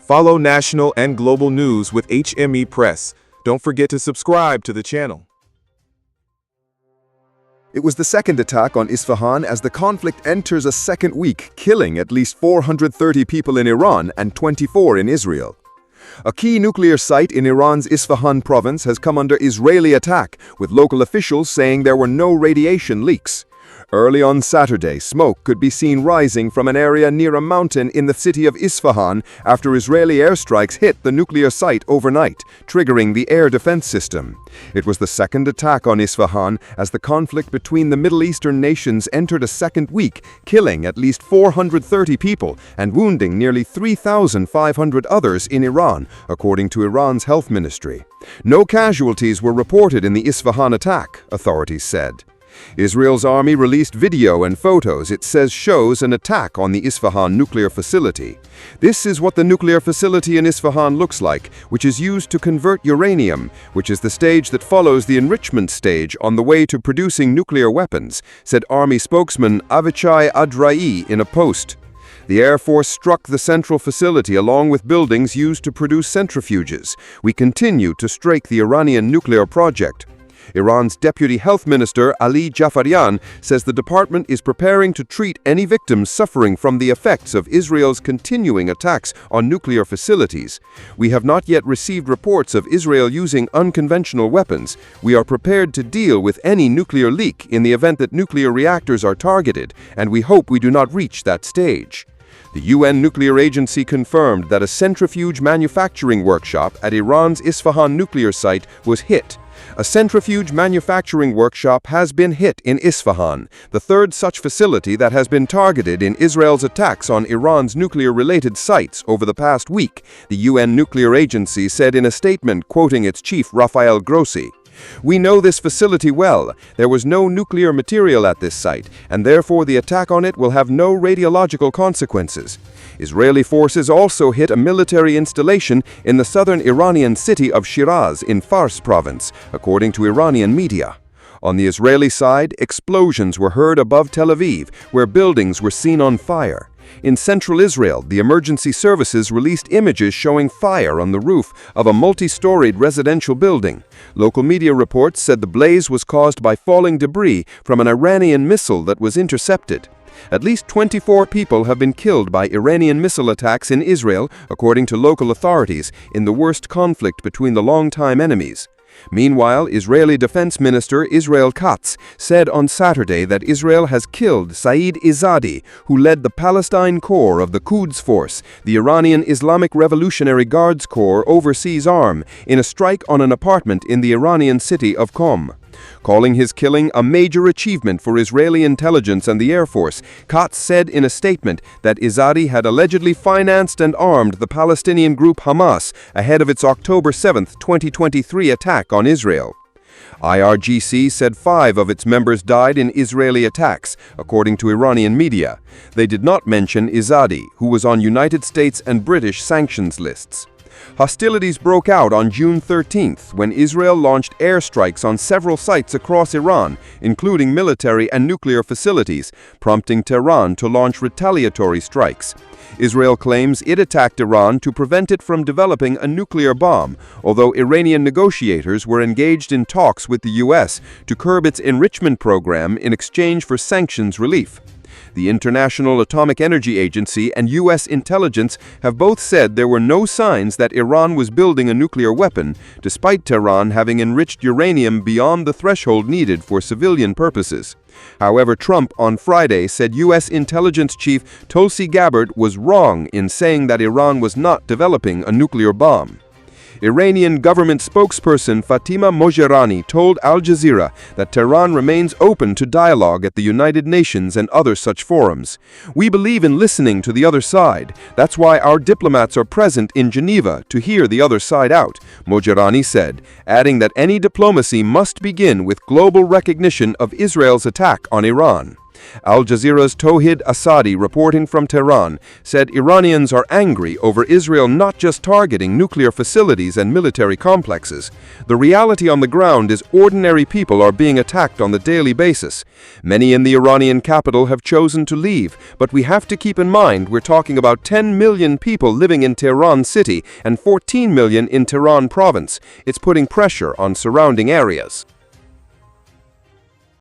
Follow national and global news with HME Press. Don't forget to subscribe to the channel. It was the second attack on Isfahan as the conflict enters a second week, killing at least 430 people in Iran and 24 in Israel. A key nuclear site in Iran's Isfahan province has come under Israeli attack, with local officials saying there were no radiation leaks. Early on Saturday, smoke could be seen rising from an area near a mountain in the city of Isfahan after Israeli airstrikes hit the nuclear site overnight, triggering the air defense system. It was the second attack on Isfahan as the conflict between the Middle Eastern nations entered a second week, killing at least 430 people and wounding nearly 3,500 others in Iran, according to Iran's health ministry. No casualties were reported in the Isfahan attack, authorities said. Israel's army released video and photos it says shows an attack on the Isfahan nuclear facility. This is what the nuclear facility in Isfahan looks like, which is used to convert uranium, which is the stage that follows the enrichment stage on the way to producing nuclear weapons, said Army spokesman Avichai Adrai in a post. The Air Force struck the central facility along with buildings used to produce centrifuges. We continue to strike the Iranian nuclear project. Iran's Deputy Health Minister Ali Jafarian says the department is preparing to treat any victims suffering from the effects of Israel's continuing attacks on nuclear facilities. We have not yet received reports of Israel using unconventional weapons. We are prepared to deal with any nuclear leak in the event that nuclear reactors are targeted, and we hope we do not reach that stage. The UN nuclear agency confirmed that a centrifuge manufacturing workshop at Iran's Isfahan nuclear site was hit. A centrifuge manufacturing workshop has been hit in Isfahan, the third such facility that has been targeted in Israel's attacks on Iran's nuclear-related sites over the past week, the UN nuclear agency said in a statement quoting its chief Rafael Grossi. We know this facility well. There was no nuclear material at this site, and therefore the attack on it will have no radiological consequences. Israeli forces also hit a military installation in the southern Iranian city of Shiraz in Fars province, according to Iranian media. On the Israeli side, explosions were heard above Tel Aviv, where buildings were seen on fire. In central Israel, the emergency services released images showing fire on the roof of a multi-storied residential building. Local media reports said the blaze was caused by falling debris from an Iranian missile that was intercepted. At least 24 people have been killed by Iranian missile attacks in Israel, according to local authorities, in the worst conflict between the longtime enemies. Meanwhile, Israeli Defense Minister Israel Katz said on Saturday that Israel has killed Saeed Izzadi, who led the Palestine Corps of the Quds Force, the Iranian Islamic Revolutionary Guards Corps overseas arm, in a strike on an apartment in the Iranian city of Qom. Calling his killing a major achievement for Israeli intelligence and the Air Force, Katz said in a statement that Izzadi had allegedly financed and armed the Palestinian group Hamas ahead of its October 7, 2023 attack on Israel. IRGC said 5 of its members died in Israeli attacks, according to Iranian media. They did not mention Izzadi, who was on United States and British sanctions lists. Hostilities broke out on June 13th when Israel launched airstrikes on several sites across Iran, including military and nuclear facilities, prompting Tehran to launch retaliatory strikes. Israel claims it attacked Iran to prevent it from developing a nuclear bomb, although Iranian negotiators were engaged in talks with the U.S. to curb its enrichment program in exchange for sanctions relief. The International Atomic Energy Agency and U.S. intelligence have both said there were no signs that Iran was building a nuclear weapon, despite Tehran having enriched uranium beyond the threshold needed for civilian purposes. However, Trump on Friday said U.S. intelligence chief Tulsi Gabbard was wrong in saying that Iran was not developing a nuclear bomb. Iranian government spokesperson Fatima Mojerani told Al Jazeera that Tehran remains open to dialogue at the United Nations and other such forums. We believe in listening to the other side. That's why our diplomats are present in Geneva to hear the other side out, Mojerani said, adding that any diplomacy must begin with global recognition of Israel's attack on Iran. Al Jazeera's Tawhid Asadi, reporting from Tehran, said Iranians are angry over Israel not just targeting nuclear facilities and military complexes. The reality on the ground is ordinary people are being attacked on the daily basis. Many in the Iranian capital have chosen to leave, but we have to keep in mind we're talking about 10 million people living in Tehran city and 14 million in Tehran province. It's putting pressure on surrounding areas.